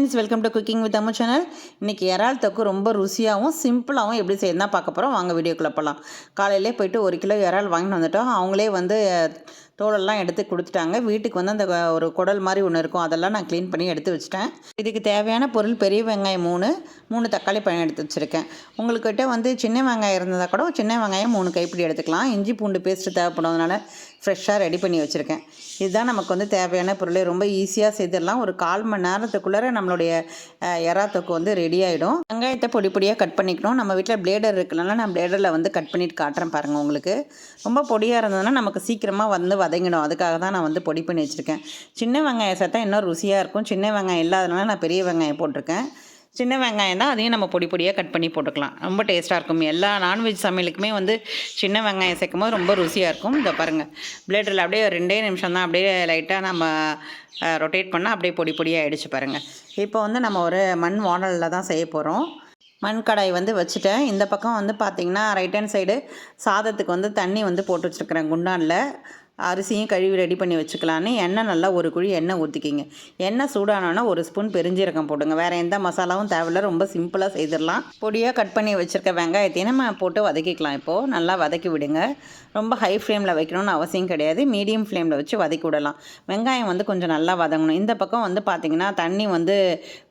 Friends, welcome to cooking with Ammu channel. இன்றைக்கி இறால் தொக்கு ரொம்ப ருசியாகவும் சிம்பிளாகவும் எப்படி செய்யணும் பார்க்க போகிறோம். வாங்க வீடியோக்குள்ளே போகலாம். காலையிலே போய்ட்டு 1 கிலோ இறால் வாங்கிட்டு வந்துட்டோம். அவங்களே வந்து தோலெல்லாம் எடுத்து கொடுத்துட்டாங்க. வீட்டுக்கு வந்து அந்த ஒரு குடல் மாதிரி ஒன்று இருக்கும், அதெல்லாம் நான் க்ளீன் பண்ணி எடுத்து வச்சுட்டேன். இதுக்கு தேவையான பொருள் பெரிய வெங்காயம் 3 தக்காளி பழம் எடுத்து வச்சுருக்கேன். உங்கள்கிட்ட வந்து சின்ன வெங்காயம் இருந்ததாக கூட சின்ன வெங்காயம் 3 கைப்பிடி எடுத்துக்கலாம். இஞ்சி பூண்டு பேஸ்ட்டு தேவைப்படுறதுனால ஃப்ரெஷ்ஷாக ரெடி பண்ணி வச்சுருக்கேன். இதுதான் நமக்கு வந்து தேவையான பொருளை ரொம்ப ஈஸியாக செய்திடலாம். ஒரு 1/4 மணி நேரத்துக்குள்ளே நம்மளுடைய எறா தொக்கு வந்து ரெடி ஆகிடும். வெங்காயத்தை பொடி பொடியாக கட் பண்ணிக்கணும். நம்ம வீட்டில் பிளேடர் இருக்குனால நான் பிளேடரில் வந்து கட் பண்ணிட்டு காட்டுறேன் பாருங்கள். உங்களுக்கு ரொம்ப பொடியாக இருந்ததுன்னா நமக்கு சீக்கிரமாக வந்து வதங்கிடும். அதுக்காக தான் நான் வந்து பொடி பண்ணி வச்சுருக்கேன். சின்ன வெங்காயம் சேர்த்தா இன்னும் ருசியாக இருக்கும். சின்ன வெங்காயம் இல்லாதனால நான் பெரிய வெங்காயம் போட்டிருக்கேன். சின்ன வெங்காயம் தான், அதையும் நம்ம பொடி பொடியாக கட் பண்ணி போட்டுக்கலாம். ரொம்ப டேஸ்ட்டாக இருக்கும். எல்லா நான்வெஜ் சமையலுக்குமே வந்து சின்ன வெங்காயம் சேர்க்கும் போது ரொம்ப ருசியாக இருக்கும். இதை பாருங்கள், பிளேடரில் அப்படியே 2 நிமிஷம் தான் அப்படியே லைட்டாக நம்ம ரொட்டேட் பண்ணால் அப்படியே பொடி பொடியாக ஆகிடுச்சு பாருங்கள். இப்போ வந்து நம்ம ஒரு மண் வானலில் தான் செய்ய போகிறோம். மண் கடாய் வந்து வச்சுட்டேன். இந்த பக்கம் வந்து பார்த்திங்கன்னா ரைட் ஹேண்ட் சைடு சாதத்துக்கு வந்து தண்ணி வந்து போட்டு வச்சுருக்கிறேன். குண்டானில் அரிசியும் கழுவி ரெடி பண்ணி வச்சுக்கலான்னு எண்ணெய் நல்லா ஒரு குழி எண்ணெய் ஊற்றிக்கிங்க. எண்ணெய் சூடானோன்னா 1 ஸ்பூன் பெருஞ்சீரகம் போடுங்க. வேறு எந்த மசாலாவும் தேவையில்ல, ரொம்ப சிம்பிளாக செய்திடலாம். பொடியாக கட் பண்ணி வச்சுருக்க வெங்காயத்தையும் நம்ம போட்டு வதக்கிக்கலாம். இப்போது நல்லா வதக்கி விடுங்க. ரொம்ப ஹை ஃப்ளேமில் வைக்கணும்னு அவசியம் கிடையாது, மீடியம் ஃப்ளேமில் வச்சு வதக்கி விடலாம். வெங்காயம் வந்து கொஞ்சம் நல்லா வதங்கணும். இந்த பக்கம் வந்து பார்த்திங்கன்னா தண்ணி வந்து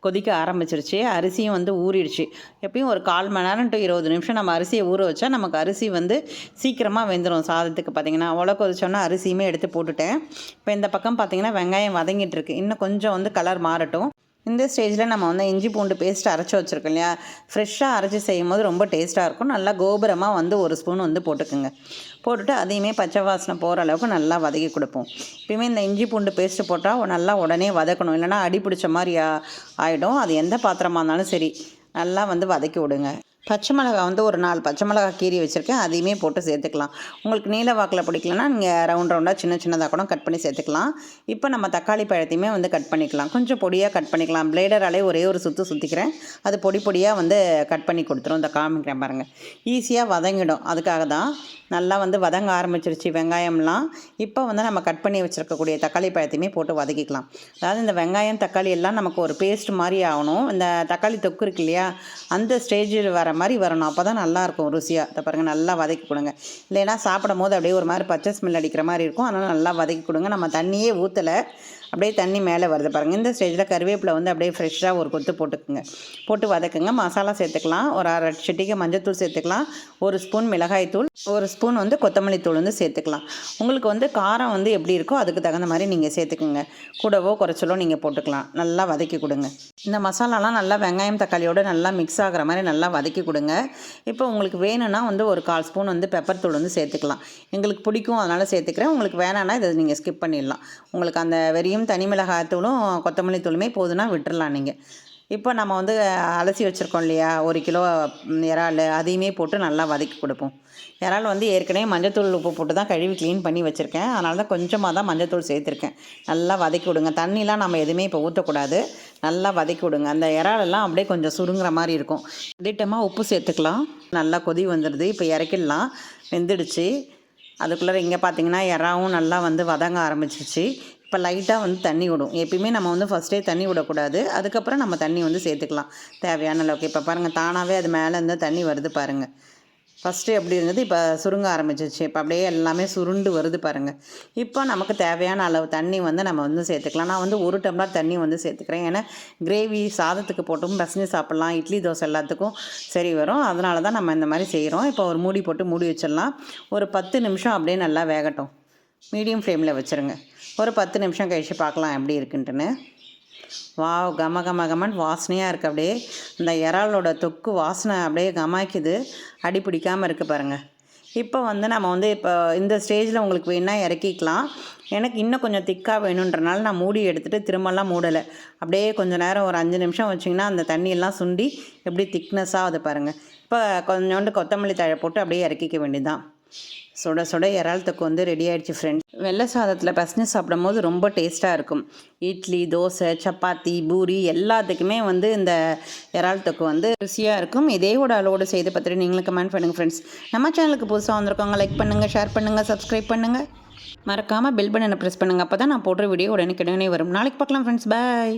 கொதிக்க ஆரம்பிச்சிருச்சு. அரிசியும் வந்து ஊறிடுச்சு. எப்பயும் ஒரு 1/4 மணி நேரம் to 20 நிமிஷம் நம்ம அரிசியை ஊற வச்சா நமக்கு அரிசி வந்து சீக்கிரமாக வெந்துடும். சாதத்துக்கு பார்த்திங்கன்னா அவ்வளோ கொதிச்சோன்னா அரிசியுமே எடுத்து போட்டுட்டேன். இப்போ இந்த பக்கம் பார்த்திங்கன்னா வெங்காயம் வதங்கிட்டு இருக்கு. இன்னும் கொஞ்சம் வந்து கலர் மாறட்டும். இந்த ஸ்டேஜில் நம்ம வந்து இஞ்சி பூண்டு பேஸ்ட் அரைச்சி வச்சுருக்கோம் இல்லையா, ஃப்ரெஷ்ஷாக அரைச்சி செய்யும் போது ரொம்ப டேஸ்ட்டாக இருக்கும். நல்லா கோபுரமாக வந்து 1 ஸ்பூன் வந்து போட்டுக்குங்க. போட்டுட்டு அதையுமே பச்சை வாசனை போகிற அளவுக்கு நல்லா வதக்கி கொடுப்போம். இப்போயுமே இந்த இஞ்சி பூண்டு பேஸ்ட்டு போட்டால் நல்லா உடனே வதக்கணும், இல்லைனா அடி பிடிச்ச மாதிரி ஆகிடும். அது எந்த பாத்திரமாக இருந்தாலும் சரி, நல்லா வந்து வதக்கி விடுங்க. பச்சை மிளகா வந்து ஒரு 4 பச்சை மிளகா கீறி வச்சுருக்கேன், அதையுமே போட்டு சேர்த்துக்கலாம். உங்களுக்கு நீல வாக்கில் பிடிக்கலன்னா நீங்கள் ரவுண்டாக சின்னதாக கூட கட் பண்ணி சேர்த்துக்கலாம். இப்போ நம்ம தக்காளி பழத்தையுமே வந்து கட் பண்ணிக்கலாம். கொஞ்சம் பொடியாக கட் பண்ணிக்கலாம். பிளேடராலே ஒரே ஒரு சுற்றிக்கிறேன். அது பொடி பொடியாக வந்து கட் பண்ணி கொடுத்துரும். இந்த காமிக்கிறேன் பாருங்கள், ஈஸியாக வதங்கிடும். அதுக்காக தான் நல்லா வந்து வதங்க ஆரம்பிச்சிருச்சு வெங்காயம்லாம். இப்போ வந்து நம்ம கட் பண்ணி வச்சுருக்கக்கூடிய தக்காளி பழத்தையுமே போட்டு வதக்கிக்கலாம். அதாவது இந்த வெங்காயம் தக்காளி எல்லாம் நமக்கு ஒரு பேஸ்ட் மாதிரி ஆகணும். இந்த தக்காளி தொக்கு இருக்கு இல்லையா, அந்த ஸ்டேஜில் வர மாதிரி வரணும். அப்போ தான் நல்லாயிருக்கும் ருசியாக. இதை பாருங்கள், நல்லா வதக்கி கொடுங்க. இல்லைன்னா சாப்பிடும் போது அப்படியே ஒரு மாதிரி பச்சை ஸ்மெல் அடிக்கிற மாதிரி இருக்கும். அதனால் நல்லா வதக்கி கொடுங்க. நம்ம தண்ணியே ஊற்றலை, அப்படியே தண்ணி மேலே வருது பாருங்கள். இந்த ஸ்டேஜில் கருவேப்பிலை வந்து அப்படியே ஃப்ரெஷ்ஷாக ஒரு கொத்து போட்டுக்குங்க. போட்டு வதக்குங்க. மசாலா சேர்த்துக்கலாம். ஒரு 1/2 சிட்டிகை மஞ்சள்தூள் சேர்த்துக்கலாம். 1 ஸ்பூன் மிளகாய்த்தூள், 1 ஸ்பூன் வந்து கொத்தமல்லி தூள் வந்து சேர்த்துக்கலாம். உங்களுக்கு வந்து காரம் வந்து எப்படி இருக்கோ அதுக்கு தகுந்த மாதிரி நீங்கள் சேர்த்துக்குங்க. கூடவோ குறைச்சலோ நீங்கள் போட்டுக்கலாம். நல்லா வதக்கி கொடுங்க. இந்த மசாலாலாம் நல்லா வெங்காயம் தக்காளியோடு நல்லா மிக்ஸ் ஆகிற மாதிரி நல்லா வதக்கி கொடுங்க. இப்போ உங்களுக்கு வேணும்னா வந்து ஒரு 1/4 ஸ்பூன் வந்து பெப்பர் தூள் வந்து சேர்த்துக்கலாம். எங்களுக்கு பிடிக்கும் அதனால் சேர்த்துக்கிறேன். உங்களுக்கு வேணான்னா இதை நீங்கள் ஸ்கிப் பண்ணிடலாம். உங்களுக்கு அந்த வெறியும் தனி மிளகாய் தூளும் கொத்தமல்லி தூளுமே போதுன்னா விட்டுடலாம் நீங்கள். இப்போ நம்ம வந்து அலசி வச்சுருக்கோம் இல்லையா 1 கிலோ இறால், அதையுமே போட்டு நல்லா வதக்கி கொடுப்போம். இறால் வந்து ஏற்கனவே மஞ்சத்தூள் உப்பு போட்டு தான் கழுவி க்ளீன் பண்ணி வச்சுருக்கேன். அதனால தான் கொஞ்சமாக தான் மஞ்சத்தூள் சேர்த்துருக்கேன். நல்லா வதக்கி விடுங்க. தண்ணிலாம் நம்ம எதுவுமே இப்போ ஊற்றக்கூடாது. நல்லா வதக்கி விடுங்க. அந்த இறாலெல்லாம் அப்படியே கொஞ்சம் சுருங்குற மாதிரி இருக்கும். திட்டமாக உப்பு சேர்த்துக்கலாம். நல்லா கொதி வந்துடுது. இப்போ இறக்கிடலாம். வெந்துடுச்சு. அதுக்குள்ளே இங்கே பார்த்தீங்கன்னா இறாவும் நல்லா வந்து வதங்க ஆரம்பிச்சிச்சு. இப்போ லைட்டாக வந்து தண்ணி விடும். எப்பயுமே நம்ம வந்து ஃபஸ்ட்டே தண்ணி விடக்கூடாது. அதுக்கப்புறம் நம்ம தண்ணி வந்து சேர்த்துக்கலாம் தேவையான அளவுக்கு. இப்போ பாருங்கள், தானாகவே அது மேலே இருந்து தண்ணி வருது பாருங்கள். ஃபஸ்ட்டு எப்படி இருந்தது, இப்போ சுருங்க ஆரம்பிச்சிச்சு. இப்போ அப்படியே எல்லாமே சுருண்டு வருது பாருங்கள். இப்போ நமக்கு தேவையான அளவு தண்ணி வந்து நம்ம வந்து சேர்த்துக்கலாம். நான் வந்து 1 டம்ளர் தண்ணி வந்து சேர்த்துக்கிறேன். ஏன்னா கிரேவி சாதத்துக்கு போட்டும் பசங்க சாப்பிட்லாம், இட்லி தோசை எல்லாத்துக்கும் சரி வரும். அதனால தான் நம்ம இந்த மாதிரி செய்கிறோம். இப்போ ஒரு மூடி போட்டு மூடி வச்சிடலாம். ஒரு 10 நிமிஷம் அப்படியே நல்லா வேகட்டும். மீடியம் ஃப்ளேமில் வச்சுருங்க. ஒரு 10 நிமிஷம் கழிச்சு பார்க்கலாம் எப்படி இருக்குன்ட்டுன்னு. வாவ், கமன்னு வாசனையாக இருக்குது. அப்படியே இந்த இறாலோட தொக்கு வாசனை அப்படியே கமாய்க்குது. அடி பிடிக்காமல் இருக்குது பாருங்கள். இப்போ வந்து நம்ம வந்து இப்போ இந்த ஸ்டேஜில் உங்களுக்கு வேணா இறக்கிக்கலாம். எனக்கு இன்னும் கொஞ்சம் திக்காக வேணுன்றனால நான் மூடி எடுத்துகிட்டு திரும்பலாம் மூடலை. அப்படியே கொஞ்சம் நேரம் ஒரு 5 நிமிஷம் வச்சிங்கன்னா அந்த தண்ணியெல்லாம் சுண்டி எப்படி திக்னஸாக அது பாருங்கள். இப்போ கொஞ்சோண்டு கொத்தமல்லி தழை போட்டு அப்படியே இறக்கிக்க வேண்டியதுதான். சுட சுட இறால் தொக்கு வந்து ரெடி ஆகிடுச்சு ஃப்ரெண்ட்ஸ். வெள்ளை சாதத்தில் பசங்க சாப்பிடும் போது ரொம்ப டேஸ்ட்டாக இருக்கும். இட்லி, தோசை, சப்பாத்தி, பூரி எல்லாத்துக்குமே வந்து இந்த இறால் தொக்கு வந்து ருசியாக இருக்கும். இதேவோட அளவோடு செய்து பார்த்துட்டு நீங்களும் கமெண்ட் பண்ணுங்கள் ஃப்ரெண்ட்ஸ். நம்ம சேனலுக்கு புதுசாக வந்திருக்கவங்க லைக் பண்ணுங்கள், ஷேர் பண்ணுங்கள், சப்ஸ்கிரைப் பண்ணுங்கள். மறக்காமல் பெல் பட்டனை ப்ரெஸ் பண்ணுங்கள். அப்போ தான் நான் போடுற வீடியோ உடனே வரும். நாளைக்கு பார்க்கலாம் ஃப்ரெண்ட்ஸ். பாய்.